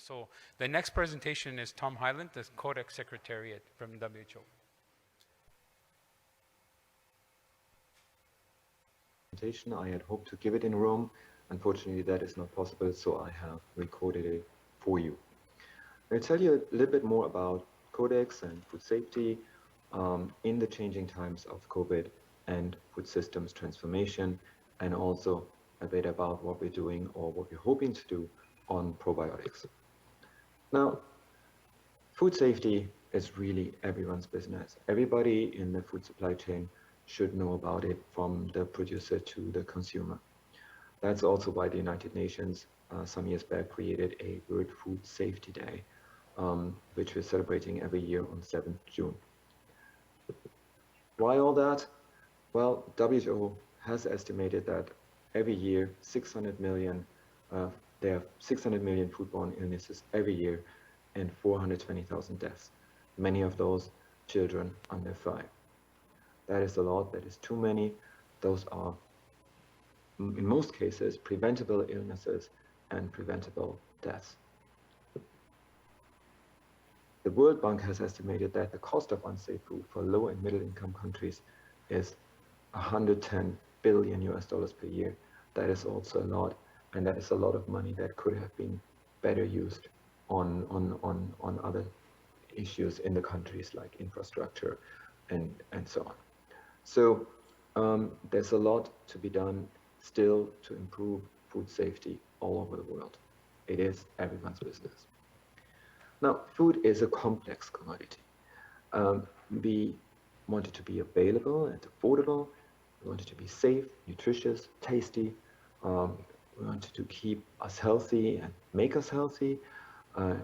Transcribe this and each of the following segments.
So the next presentation is Tom Heilandt, the Codex Secretariat from WHO. I had hoped to give it in Rome. Unfortunately, that is not possible, so I have recorded it for you. I'll tell you a little bit more about Codex and food safety in the changing times of COVID and food systems transformation, and also a bit about what we're doing or what we're hoping to do on probiotics. Now, food safety is really everyone's business. Everybody in the food supply chain should know about it, from the producer to the consumer. That's also why the United Nations some years back created a World Food Safety Day, which we're celebrating every year on 7th June. Why all that? Well, WHO has estimated that every year 600 million, there are 600 million foodborne illnesses every year and 420,000 deaths. Many of those children under 5. That is a lot, that is too many. Those are, in most cases, preventable illnesses and preventable deaths. The World Bank has estimated that the cost of unsafe food for low and middle income countries is 110 billion US dollars per year. That is also a lot, and that is a lot of money that could have been better used on other issues in the countries, like infrastructure and so on. So there's a lot to be done still to improve food safety all over the world. It is everyone's business. Now, food is a complex commodity. We want it to be available and affordable. We want it to be safe, nutritious, tasty. We want it to keep us healthy and make us healthy.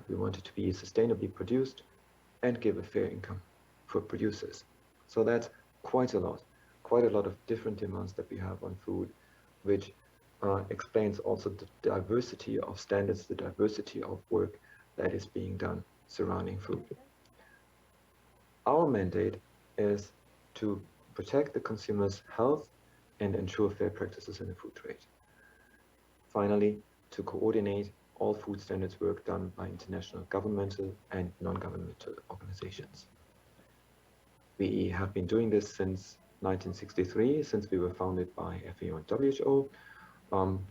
We want it to be sustainably produced and give a fair income for producers. So that's quite a lot of different demands that we have on food, which explains also the diversity of standards, the diversity of work that is being done surrounding food. Our mandate is to protect the consumer's health and ensure fair practices in the food trade. Finally, to coordinate all food standards work done by international governmental and non-governmental organizations. We have been doing this since 1963, since we were founded by FAO and WHO,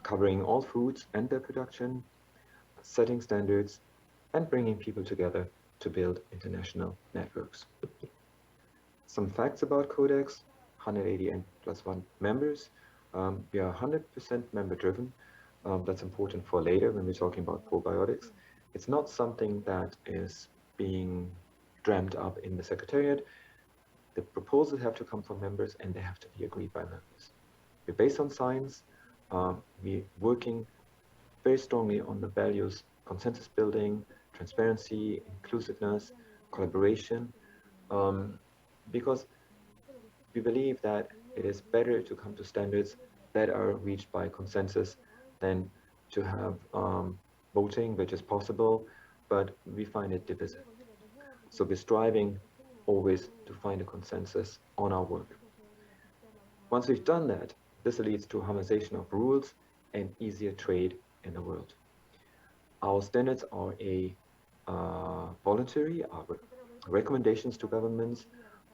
covering all foods and their production, setting standards, and bringing people together to build international networks. Some facts about Codex: 180 N plus 1 members. We are 100% member driven. That's important for later when we're talking about probiotics. It's not something that is being dreamt up in the Secretariat. The proposals have to come from members and they have to be agreed by members. We're based on science. We're working very strongly on the values: consensus building, transparency, inclusiveness, collaboration, because we believe that it is better to come to standards that are reached by consensus than to have voting, which is possible, but we find it divisive. So we're striving always to find a consensus on our work. Once we've done that, this leads to harmonization of rules and easier trade in the world. Our standards are voluntary, are recommendations to governments,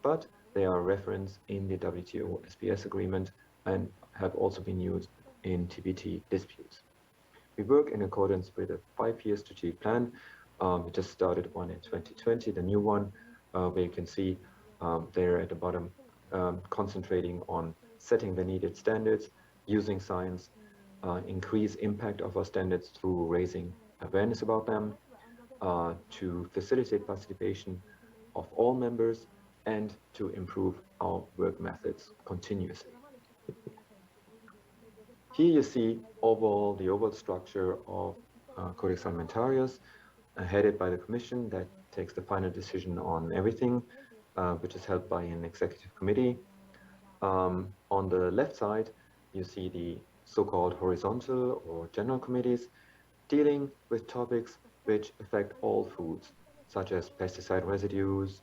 but they are referenced in the WTO SPS agreement and have also been used in TBT disputes. We work in accordance with a 5-year strategic plan. We just started one in 2020, the new one, where you can see there at the bottom, concentrating on setting the needed standards, using science, increase impact of our standards through raising awareness about them, to facilitate participation of all members, and to improve our work methods continuously. Here you see the overall structure of Codex Alimentarius, headed by the Commission that takes the final decision on everything, which is held by an executive committee. On the left side, you see the so-called horizontal or general committees dealing with topics which affect all foods, such as pesticide residues,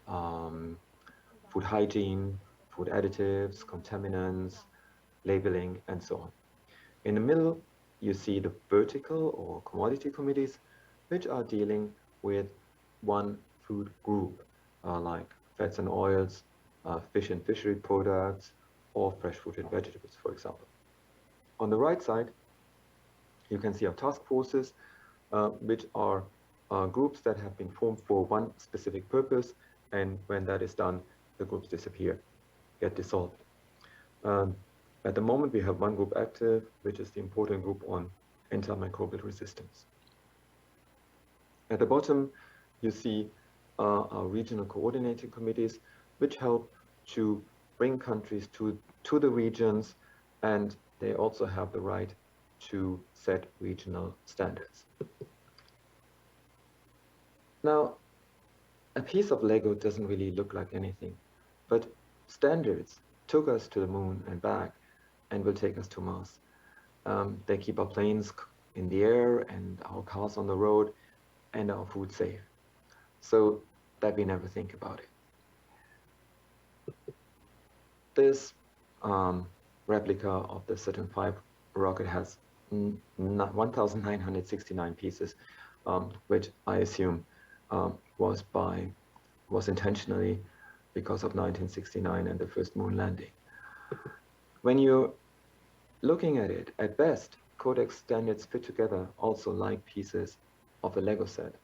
food hygiene, food additives, contaminants, labeling, and so on. In the middle, you see the vertical or commodity committees, which are dealing with one food group, like fats and oils, fish and fishery products, or fresh fruit and vegetables, for example. On the right side, you can see our task forces, which are groups that have been formed for one specific purpose, and when that is done, the groups disappear, get dissolved. At the moment, we have one group active, which is the important group on antimicrobial resistance. At the bottom, you see our regional coordinating committees, which help to bring countries to the regions, and they also have the right to set regional standards. Now, a piece of Lego doesn't really look like anything, but standards took us to the moon and back and will take us to Mars. They keep our planes in the air and our cars on the road and our food safe, so that we never think about it. This replica of the Saturn V rocket has 1,969 pieces, which I assume was intentionally because of 1969 and the first moon landing. When you're looking at it, at best, Codex standards fit together also like pieces of a Lego set.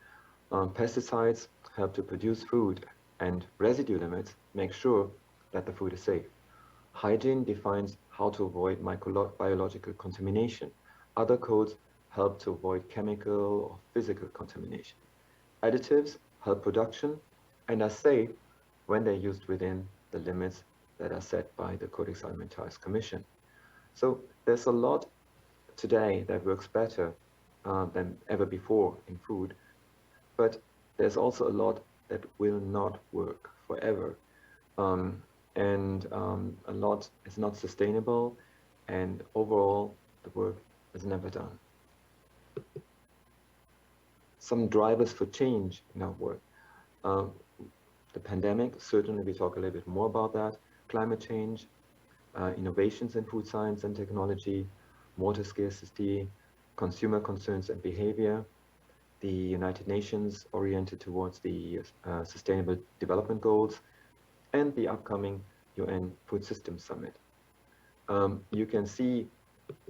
Pesticides help to produce food, and residue limits make sure that the food is safe. Hygiene defines how to avoid microbiological contamination. Other codes help to avoid chemical or physical contamination. Additives help production and are safe when they're used within the limits that are set by the Codex Alimentarius Commission. So there's a lot today that works better than ever before in food, but there's also a lot that will not work forever. And a lot is not sustainable, and overall the work is never done. Some drivers for change in our work. The pandemic, certainly we talk a little bit more about that. Climate change, innovations in food science and technology, water scarcity, consumer concerns and behavior, the United Nations oriented towards the Sustainable Development Goals, and the upcoming UN Food Systems Summit. You can see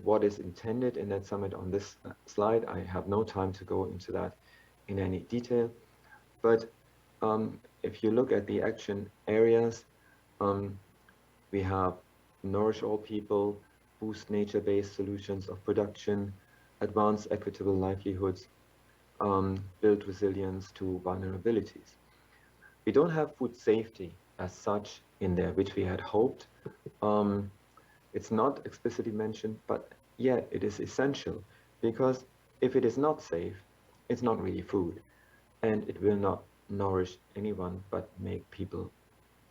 what is intended in that summit on this slide. I have no time to go into that in any detail, but if you look at the action areas, we have nourish all people, boost nature-based solutions of production, advance equitable livelihoods, build resilience to vulnerabilities. We don't have food safety as such in there, which we had hoped. It's not explicitly mentioned, but yet it is essential, because if it is not safe, it's not really food, and it will not nourish anyone but make people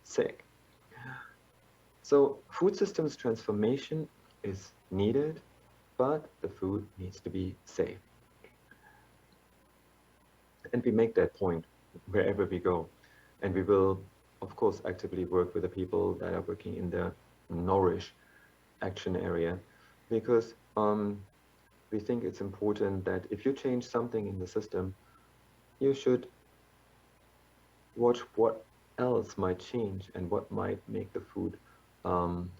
sick. So food systems transformation is needed, but the food needs to be safe. And we make that point wherever we go. And we will, of course, actively work with the people that are working in the nourish action area, because we think it's important that if you change something in the system, you should watch what else might change and what might make the food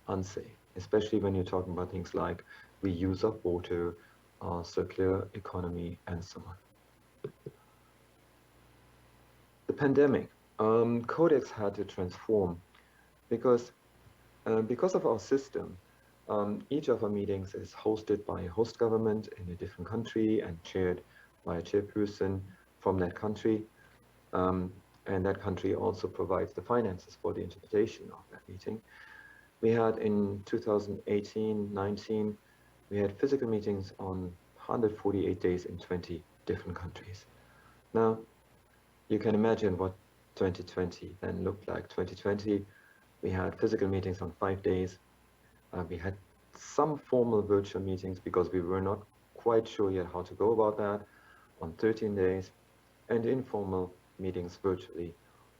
unsafe, especially when you're talking about things like reuse of water, circular economy, and so on. The pandemic, Codex had to transform because of our system. Each of our meetings is hosted by a host government in a different country and chaired by a chairperson from that country. And that country also provides the finances for the interpretation of that meeting. We had in 2018-19, we had physical meetings on 148 days in 20 different countries. Now, you can imagine what 2020 then looked like. 2020, we had physical meetings on 5 days. We had some formal virtual meetings because we were not quite sure yet how to go about that on 13 days, and informal meetings virtually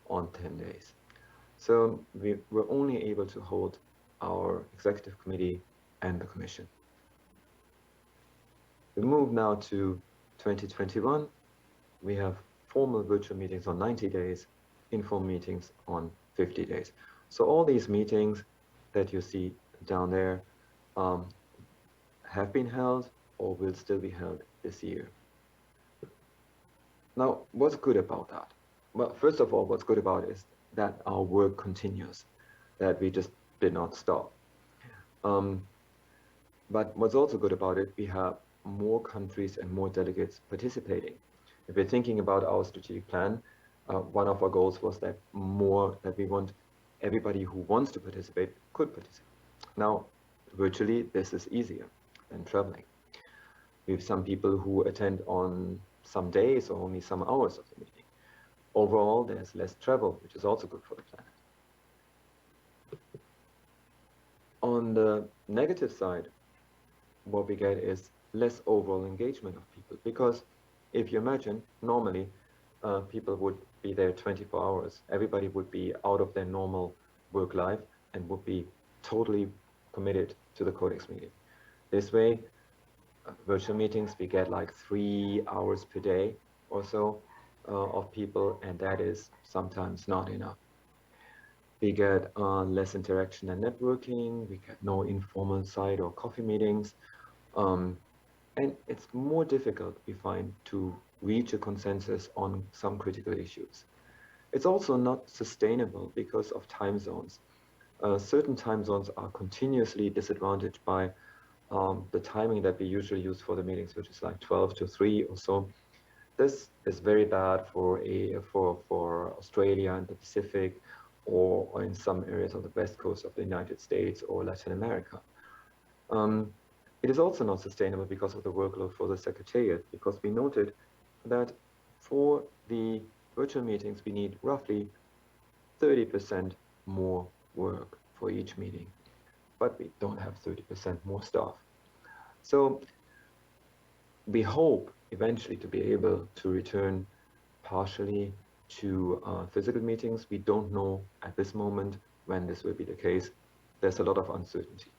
on 10 days. So we were only able to hold our executive committee and the commission. We move now to 2021. we have formal virtual meetings on 90 days, informal meetings on 50 days. So all these meetings that you see down there have been held or will still be held this year. Now, what's good about that? Well, first of all, what's good about it is that our work continues, that we just did not stop. But what's also good about it, we have more countries and more delegates participating. If we're thinking about our strategic plan, one of our goals was that we want everybody who wants to participate could participate. Now, virtually, this is easier than traveling. We have some people who attend on some days or only some hours of the meeting. Overall, there's less travel, which is also good for the planet. On the negative side, what we get is less overall engagement of people, because if you imagine, normally people would be there 24 hours. Everybody would be out of their normal work life and would be totally committed to the Codex meeting. This way, virtual meetings, we get like 3 hours per day or so of people, and that is sometimes not enough. We get less interaction and networking, we get no informal side or coffee meetings, and it's more difficult, we find, to reach a consensus on some critical issues. It's also not sustainable because of time zones. Certain time zones are continuously disadvantaged by the timing that we usually use for the meetings, which is like 12 to 3 or so. This is very bad for Australia and the Pacific, or in some areas on the west coast of the United States or Latin America. It is also not sustainable because of the workload for the Secretariat, because we noted that for the virtual meetings, we need roughly 30% more work for each meeting, but we don't have 30% more staff. So we hope eventually to be able to return partially to physical meetings. We don't know at this moment when this will be the case. There's a lot of uncertainty.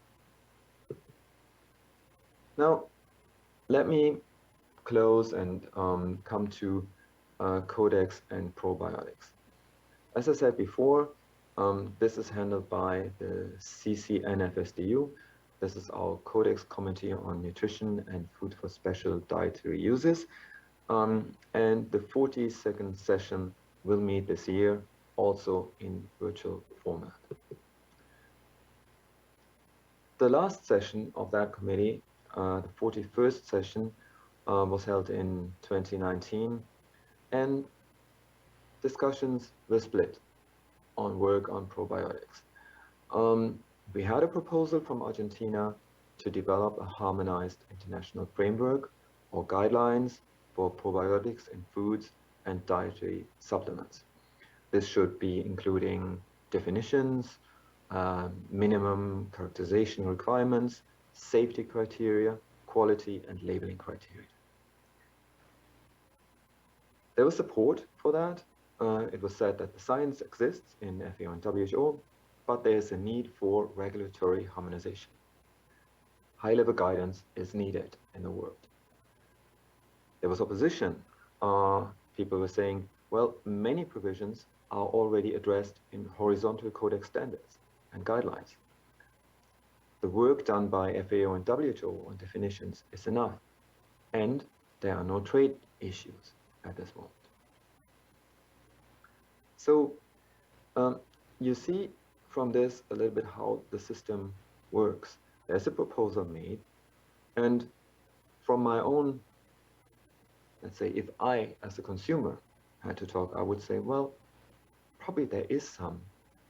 Now, let me close and come to Codex and Probiotics. As I said before, this is handled by the CCNFSDU. This is our Codex Committee on Nutrition and Food for Special Dietary Uses. And the 42nd session will meet this year, also in virtual format. The last session of that committee, the 41st session, was held in 2019, and discussions were split on work on probiotics. We had a proposal from Argentina to develop a harmonized international framework or guidelines for probiotics in foods and dietary supplements. This should be including definitions, minimum characterization requirements, safety criteria, quality and labeling criteria. There was support for that. It was said that the science exists in FAO and WHO, but there is a need for regulatory harmonization. High-level guidance is needed in the world. There was opposition. People were saying, well, many provisions are already addressed in horizontal Codex standards and guidelines. The work done by FAO and WHO on definitions is enough, and there are no trade issues at this moment. So you see from this a little bit how the system works. There's a proposal made, and from my own, let's say, if I, as a consumer, had to talk, I would say, well, probably there is some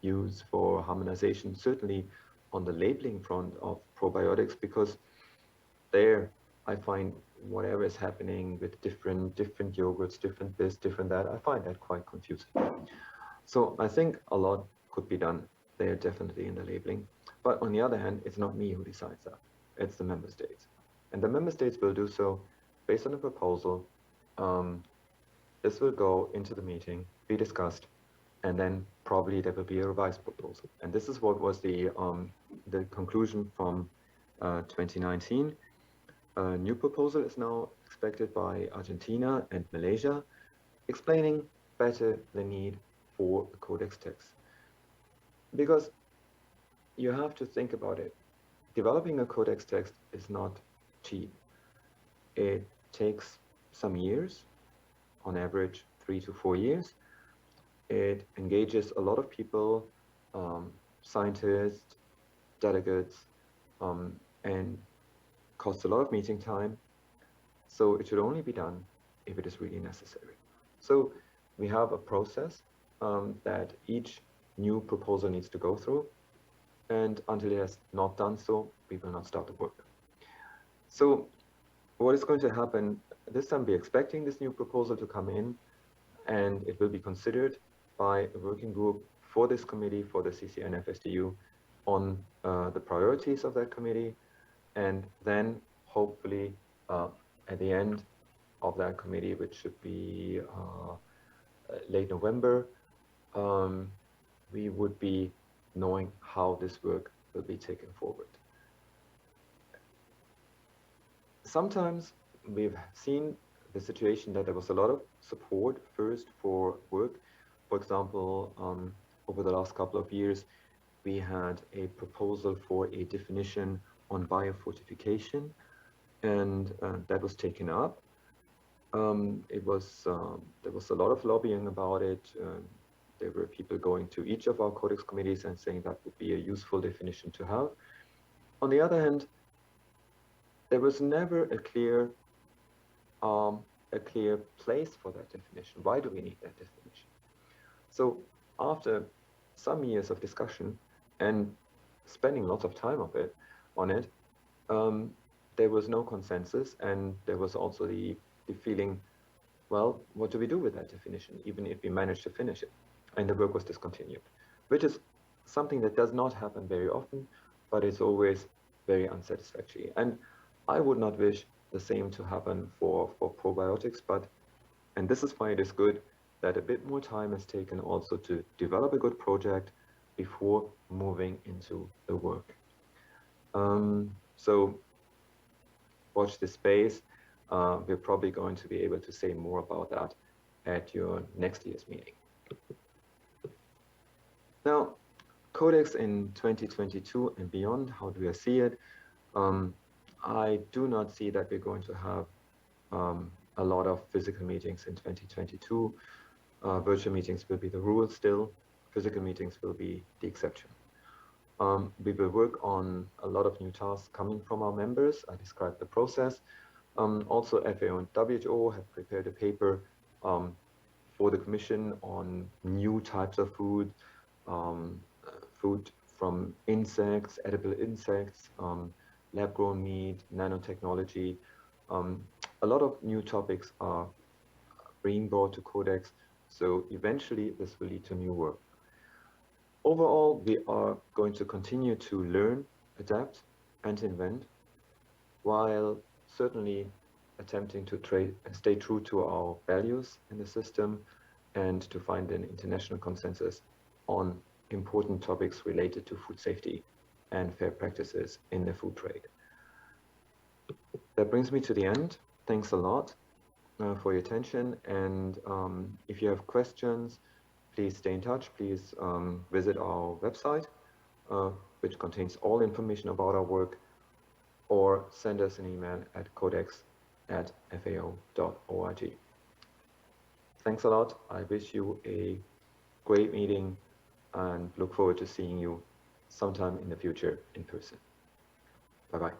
use for harmonization, certainly on the labeling front of probiotics, because there I find whatever is happening with different yogurts, different this, different that, I find that quite confusing. So I think a lot could be done there, definitely in the labeling. But on the other hand, it's not me who decides that. It's the member states. And the member states will do so based on a proposal. This will go into the meeting, be discussed, and then probably there will be a revised proposal. And this is what was the conclusion from 2019. A new proposal is now expected by Argentina and Malaysia, explaining better the need for a codex text. Because you have to think about it. Developing a codex text is not cheap. It takes some years, on average 3 to 4 years. It engages a lot of people, scientists, delegates, and costs a lot of meeting time. So it should only be done if it is really necessary. So we have a process that each new proposal needs to go through. And until it has not done so, we will not start the work. So what is going to happen this time? We're expecting this new proposal to come in, and it will be considered by a working group for this committee, for the CCNFSDU, on the priorities of that committee. And then hopefully at the end of that committee, which should be late November, we would be knowing how this work will be taken forward. Sometimes we've seen the situation that there was a lot of support first for work. For example, over the last couple of years, we had a proposal for a definition on biofortification, and that was taken up. There was a lot of lobbying about it. There were people going to each of our Codex committees and saying that would be a useful definition to have. On the other hand, there was never a clear place for that definition. Why do we need that definition? So after some years of discussion and spending lots of time on it, there was no consensus, and there was also the feeling, well, what do we do with that definition, even if we manage to finish it? And the work was discontinued, which is something that does not happen very often, but it's always very unsatisfactory. And I would not wish the same to happen for probiotics, and this is why it is good that a bit more time is taken also to develop a good project before moving into the work. So watch this space. We're probably going to be able to say more about that at your next year's meeting. Now, Codex in 2022 and beyond, how do I see it? I do not see that we're going to have a lot of physical meetings in 2022. Virtual meetings will be the rule still. Physical meetings will be the exception. We will work on a lot of new tasks coming from our members. I described the process. Also, FAO and WHO have prepared a paper for the Commission on new types of food, food from insects, edible insects, lab-grown meat, nanotechnology. A lot of new topics are being brought to Codex, so eventually this will lead to new work. Overall, we are going to continue to learn, adapt, and invent, while certainly attempting to stay true to our values in the system and to find an international consensus on important topics related to food safety and fair practices in the food trade. That brings me to the end. Thanks a lot for your attention, and if you have questions, please stay in touch. Please visit our website, which contains all information about our work, or send us an email at codex@fao.org. Thanks a lot. I wish you a great meeting and look forward to seeing you sometime in the future in person. Bye-bye.